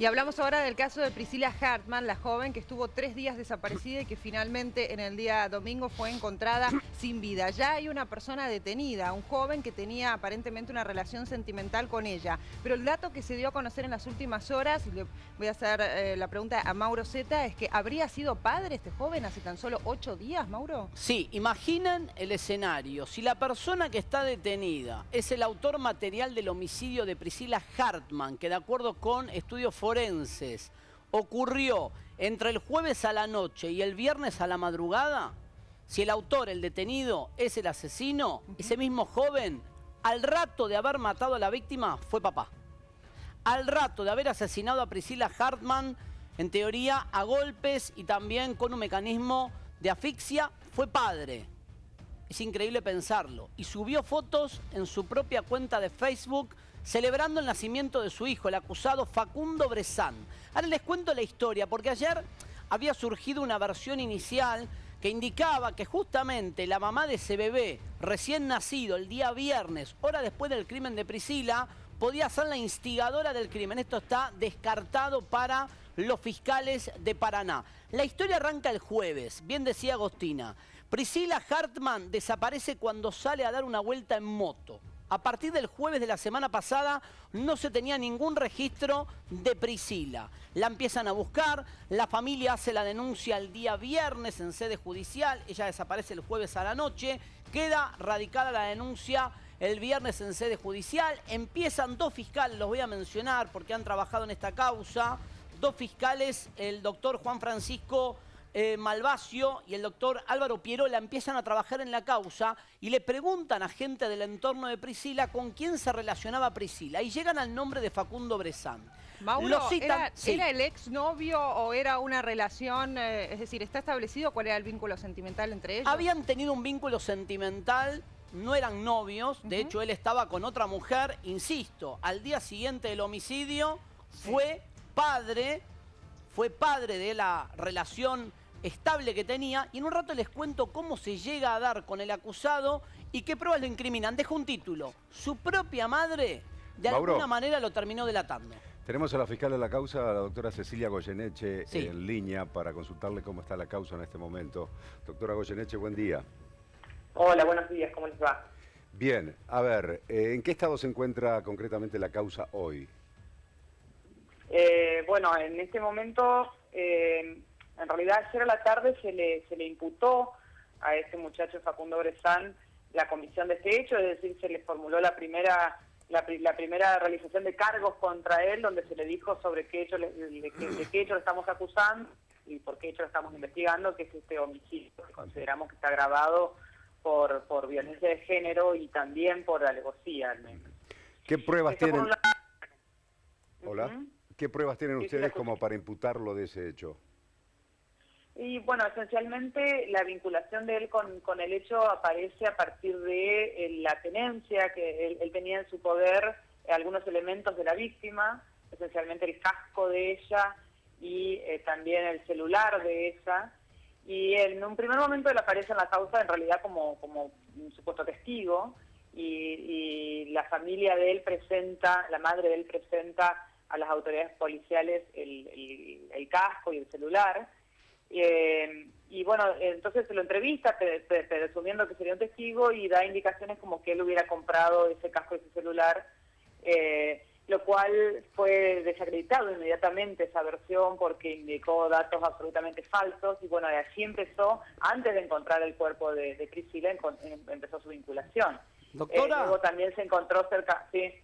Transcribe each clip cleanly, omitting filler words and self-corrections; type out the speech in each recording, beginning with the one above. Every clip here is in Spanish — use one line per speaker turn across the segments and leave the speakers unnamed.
Y hablamos ahora del caso de Priscila Hartman, la joven que estuvo 3 días desaparecida y que finalmente en el día domingo fue encontrada sin vida. Ya hay una persona detenida, un joven que tenía aparentemente una relación sentimental con ella. Pero el dato que se dio a conocer en las últimas horas, y le voy a hacer la pregunta a Mauro Zeta, es que ¿habría sido padre este joven hace tan solo 8 días, Mauro?
Sí, imaginen el escenario. Si la persona que está detenida es el autor material del homicidio de Priscila Hartman, que de acuerdo con estudios forenses ocurrió entre el jueves a la noche y el viernes a la madrugada, si el autor, el detenido, es el asesino, ese mismo joven, al rato de haber matado a la víctima, fue papá. Al rato de haber asesinado a Priscila Hartman, en teoría a golpes y también con un mecanismo de asfixia, fue padre. Es increíble pensarlo. Y subió fotos en su propia cuenta de Facebook celebrando el nacimiento de su hijo, el acusado Facundo Bressan. Ahora les cuento la historia, porque ayer había surgido una versión inicial que indicaba que justamente la mamá de ese bebé recién nacido el día viernes, hora después del crimen de Priscila, podía ser la instigadora del crimen. Esto está descartado para los fiscales de Paraná. La historia arranca el jueves, bien decía Agostina. Priscila Hartman desaparece cuando sale a dar una vuelta en moto. A partir del jueves de la semana pasada no se tenía ningún registro de Priscila. La empiezan a buscar, la familia hace la denuncia el día viernes en sede judicial, ella desaparece el jueves a la noche, queda radicada la denuncia el viernes en sede judicial. Empiezan 2 fiscales, los voy a mencionar porque han trabajado en esta causa. 2 fiscales, el doctor Juan Francisco Malvacio y el doctor Álvaro Pierola, empiezan a trabajar en la causa y le preguntan a gente del entorno de Priscila con quién se relacionaba Priscila y llegan al nombre de Facundo Bressan.
Mauro,
Citan, sí.
¿era el exnovio o era una relación, es decir, está establecido cuál era el vínculo sentimental entre ellos?
Habían tenido un vínculo sentimental, no eran novios, de hecho él estaba con otra mujer, insisto, al día siguiente del homicidio fue padre de la relación estable que tenía, y en un rato les cuento cómo se llega a dar con el acusado y qué pruebas lo incriminan. Dejo un título: su propia madre de alguna manera lo terminó delatando.
Tenemos a la fiscal de la causa, a la doctora Cecilia Goyeneche,
sí,
en línea para consultarle cómo está la causa en este momento. Doctora Goyeneche, buen día.
Hola, buenos días, ¿cómo les va?
Bien, a ver, ¿en qué estado se encuentra concretamente la causa hoy?
Bueno, en este momento, en realidad ayer a la tarde se le imputó a este muchacho Facundo Bressan la comisión de este hecho, es decir, se le formuló la primera realización de cargos contra él, donde se le dijo sobre qué hecho de qué hecho lo estamos acusando y por qué hecho lo estamos investigando, que es este homicidio que consideramos que está agravado por violencia de género y también por alevosía, al menos.
¿Qué pruebas tienen? Hola.
Uh-huh.
¿Qué pruebas tienen ustedes como para imputarlo de ese hecho?
Y bueno, esencialmente la vinculación de él con el hecho aparece a partir de la tenencia que él tenía en su poder algunos elementos de la víctima, esencialmente el casco de ella y también el celular de ella. Y en un primer momento él aparece en la causa en realidad como un supuesto testigo, y la familia de él presenta, la madre de él presenta a las autoridades policiales el casco y el celular. Y bueno, entonces se lo entrevista presumiendo que sería un testigo y da indicaciones como que él hubiera comprado ese casco y ese celular, lo cual fue desacreditado inmediatamente esa versión porque indicó datos absolutamente falsos. Y bueno, de allí empezó, antes de encontrar el cuerpo de Priscila, empezó su vinculación.
Doctora,
luego también se encontró cerca... ¿Sí?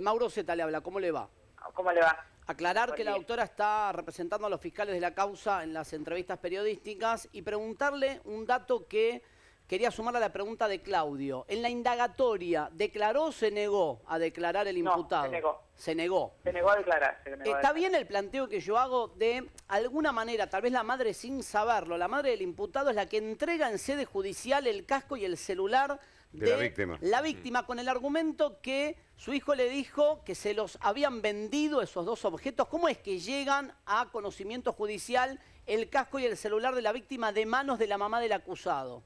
Mauro Zeta le habla, ¿cómo le va?
¿Cómo le va?
Aclarar que la doctora está representando a los fiscales de la causa en las entrevistas periodísticas y preguntarle un dato que quería sumar a la pregunta de Claudio. En la indagatoria, ¿declaró o se negó a declarar el imputado?
No, se negó.
Se negó.
Se negó a declarar.
Está bien el planteo que yo hago de alguna manera, tal vez la madre sin saberlo, la madre del imputado es la que entrega en sede judicial el casco y el celular de la víctima con el argumento que su hijo le dijo que se los habían vendido esos 2 objetos. ¿Cómo es que llegan a conocimiento judicial el casco y el celular de la víctima de manos de la mamá del acusado?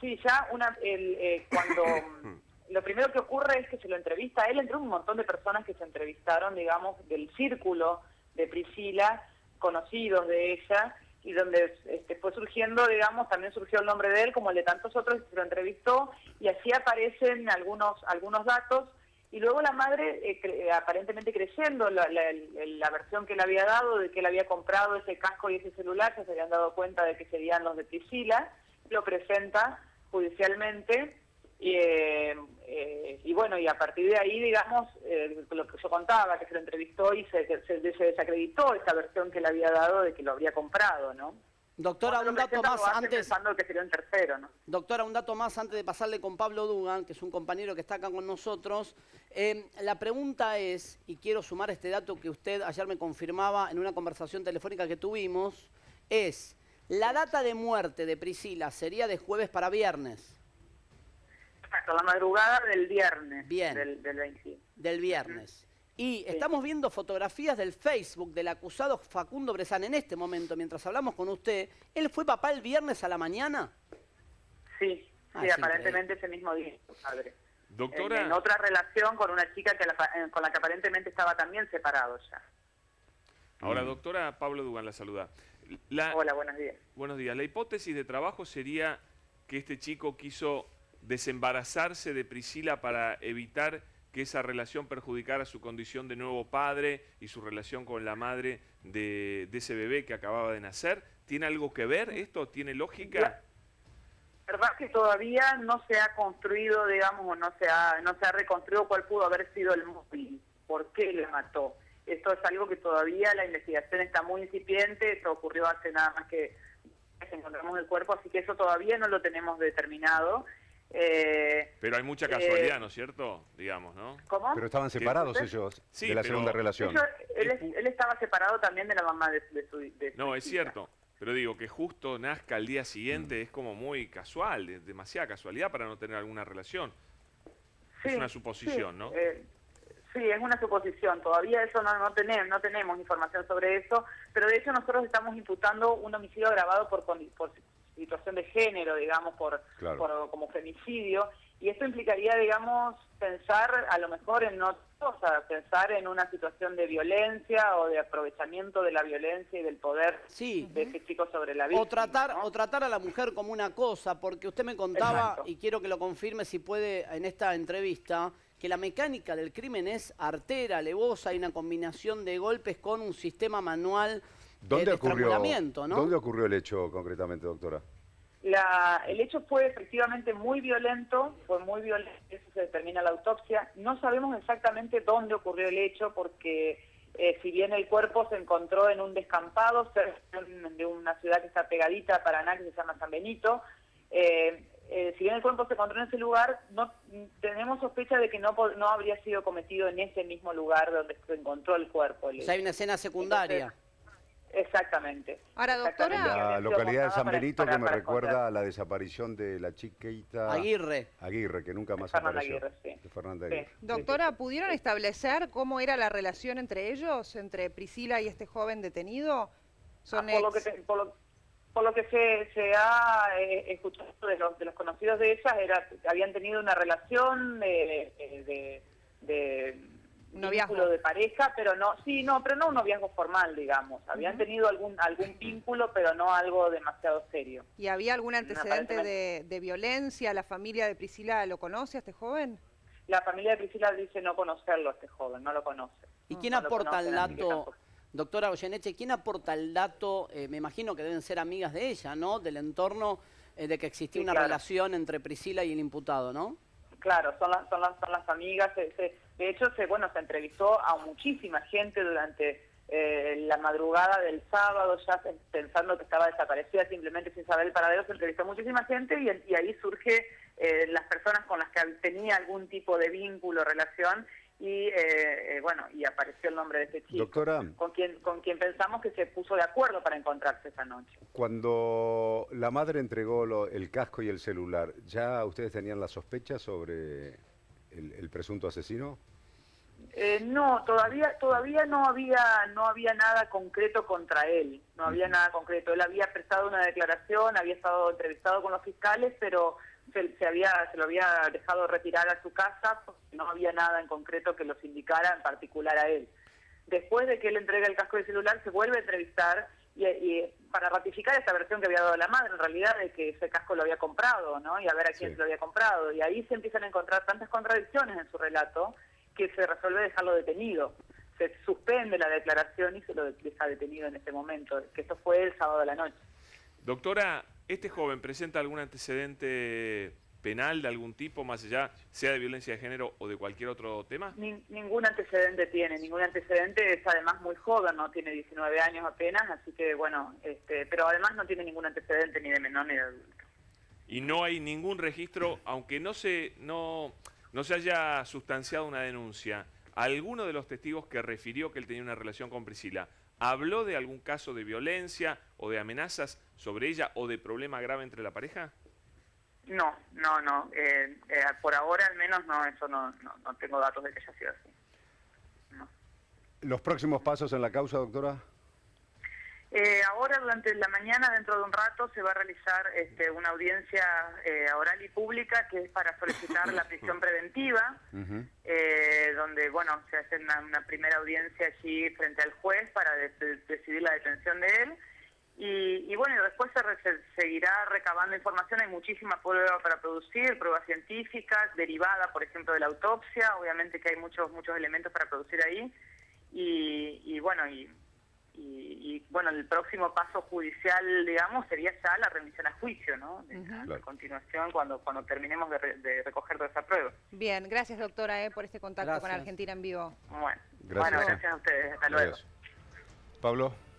Sí, ya cuando lo primero que ocurre es que se lo entrevista a él, entre un montón de personas que se entrevistaron, digamos, del círculo de Priscila, conocidos de ella, y donde fue surgiendo, digamos, también surgió el nombre de él, como el de tantos otros, se lo entrevistó, y así aparecen algunos datos, y luego la madre, aparentemente creyendo la versión que le había dado, de que él había comprado ese casco y ese celular, ya se habían dado cuenta de que serían los de Priscila, lo presenta judicialmente, y bueno, y a partir de ahí, digamos, lo que yo contaba, que se lo entrevistó y se desacreditó esa versión que le había dado de que lo habría comprado, ¿no?
Doctora, un dato más antes.
Pensando que sería un tercero, ¿no?
Doctora, un dato más antes de pasarle con Pablo Dugan, que es un compañero que está acá con nosotros. La pregunta es, y quiero sumar este dato que usted ayer me confirmaba en una conversación telefónica que tuvimos, es, ¿la data de muerte de Priscila sería de jueves para viernes?
Exacto, la madrugada del viernes.
Bien.
Del 20.
Del viernes. Y estamos viendo fotografías del Facebook del acusado Facundo Brezán en este momento, mientras hablamos con usted. ¿Él fue papá el viernes a la mañana?
Sí, sí, aparentemente ese mismo día, padre.
Doctora.
En otra relación con una chica con la que aparentemente estaba también separado ya.
Ahora, doctora, Pablo Dugan la saluda.
Hola, buenos días.
Buenos días. La hipótesis de trabajo sería que este chico quiso desembarazarse de Priscila para evitar que esa relación perjudicara su condición de nuevo padre y su relación con la madre de ese bebé que acababa de nacer. ¿Tiene algo que ver esto? ¿Tiene lógica?
La verdad que todavía no se ha construido, digamos, o no se ha reconstruido cuál pudo haber sido el móvil, por qué la mató. Esto es algo que todavía la investigación está muy incipiente, esto ocurrió hace nada más que encontramos el cuerpo, así que eso todavía no lo tenemos determinado.
Pero hay mucha casualidad, ¿no es cierto? Digamos, ¿no?
¿Cómo?
Pero estaban separados ellos de la segunda relación.
Él estaba separado también de la mamá de su
No, es
hija.
cierto. Pero digo, que justo nazca al día siguiente es como muy casual, demasiada casualidad para no tener alguna relación.
Sí,
es una suposición,
sí,
¿no?
Sí, es una suposición. Todavía eso no tenemos información sobre eso, pero de hecho nosotros estamos imputando un homicidio agravado por situación de género, digamos, como femicidio, y esto implicaría, digamos, pensar a lo mejor en pensar en una situación de violencia o de aprovechamiento de la violencia y del poder de ese chico sobre la víctima.
O tratar a la mujer como una cosa, porque usted me contaba, y quiero que lo confirme si puede en esta entrevista, que la mecánica del crimen es artera, alevosa, hay una combinación de golpes con un sistema manual de estrangulamiento, ¿no?
¿Dónde ocurrió el hecho concretamente, doctora?
El hecho fue efectivamente muy violento, eso se determina en la autopsia. No sabemos exactamente dónde ocurrió el hecho porque si bien el cuerpo se encontró en un descampado cerca de una ciudad que está pegadita a Paraná, que se llama San Benito, si bien el cuerpo se encontró en ese lugar, no tenemos sospecha de que no habría sido cometido en ese mismo lugar donde se encontró el cuerpo.
O sea, hay una escena secundaria.
Entonces, exactamente.
Ahora, doctora...
La localidad de San Benito que me recuerda a la desaparición de la chiquita...
Aguirre,
que nunca más
Fernanda
apareció.
Aguirre, sí.
De Fernanda Aguirre.
Sí.
Doctora, ¿pudieron establecer cómo era la relación entre ellos, entre Priscila y este joven detenido? ¿Son
por lo que se ha escuchado de los conocidos de ellas, habían tenido una relación de vínculo de pareja, pero no un noviazgo formal, digamos. Habían tenido algún vínculo, pero no algo demasiado serio.
¿Y había algún antecedente de violencia? ¿La familia de Priscila lo conoce a este joven?
La familia de Priscila dice no conocerlo a este joven, no lo conoce.
¿Y quién aporta el dato? Doctora Goyeneche, ¿quién aporta el dato? Me imagino que deben ser amigas de ella, ¿no? Del entorno de que existía una relación entre Priscila y el imputado, ¿no?
Claro, son las amigas. De hecho, se entrevistó a muchísima gente durante la madrugada del sábado, ya pensando que estaba desaparecida, simplemente sin saber el paradero. Se entrevistó a muchísima gente y ahí surge las personas con las que tenía algún tipo de vínculo, relación. Y y apareció el nombre de ese chico,
doctora,
con quien pensamos que se puso de acuerdo para encontrarse esa noche.
Cuando la madre entregó el casco y el celular, ¿ya ustedes tenían la sospecha sobre el presunto asesino?
No, todavía no había nada concreto contra él, no había nada concreto. Él había prestado una declaración, había estado entrevistado con los fiscales, pero se lo había dejado retirar a su casa porque no había nada en concreto que los indicara, en particular a él. después de que él entrega el casco de celular, se vuelve a entrevistar y para ratificar esta versión que había dado la madre, en realidad, de que ese casco lo había comprado, ¿no? Y a ver a quién se lo había comprado. Y ahí se empiezan a encontrar tantas contradicciones en su relato que se resuelve dejarlo detenido. Se suspende la declaración y se lo deja detenido en ese momento, que esto fue el sábado de la noche.
Doctora, ¿este joven presenta algún antecedente penal de algún tipo, más allá, sea de violencia de género o de cualquier otro tema?
Ningún antecedente tiene, ningún antecedente, es además muy joven, no tiene 19 años apenas, así que bueno, pero además no tiene ningún antecedente ni de menor ni de adulto.
Y no hay ningún registro, aunque no se haya sustanciado una denuncia, ¿alguno de los testigos que refirió que él tenía una relación con Priscila habló de algún caso de violencia o de amenazas sobre ella o de problema grave entre la pareja?
No. Por ahora al menos eso no tengo datos de que haya sido así. No.
¿Los próximos pasos en la causa, doctora?
Ahora durante la mañana, dentro de un rato, se va a realizar una audiencia oral y pública que es para solicitar la prisión preventiva, donde bueno se hace una primera audiencia allí frente al juez para decidir la detención de él. Y bueno, después se seguirá recabando información, hay muchísima prueba para producir, pruebas científicas, derivada, por ejemplo, de la autopsia, obviamente que hay muchos elementos para producir ahí, y bueno, el próximo paso judicial, digamos, sería ya la remisión a juicio, ¿no? A continuación, cuando terminemos de recoger toda esa prueba.
Bien, gracias doctora por este contacto con
Gracias.
Argentina en Vivo.
Bueno,
Gracias.
gracias a ustedes, hasta luego.
Adiós. Pablo.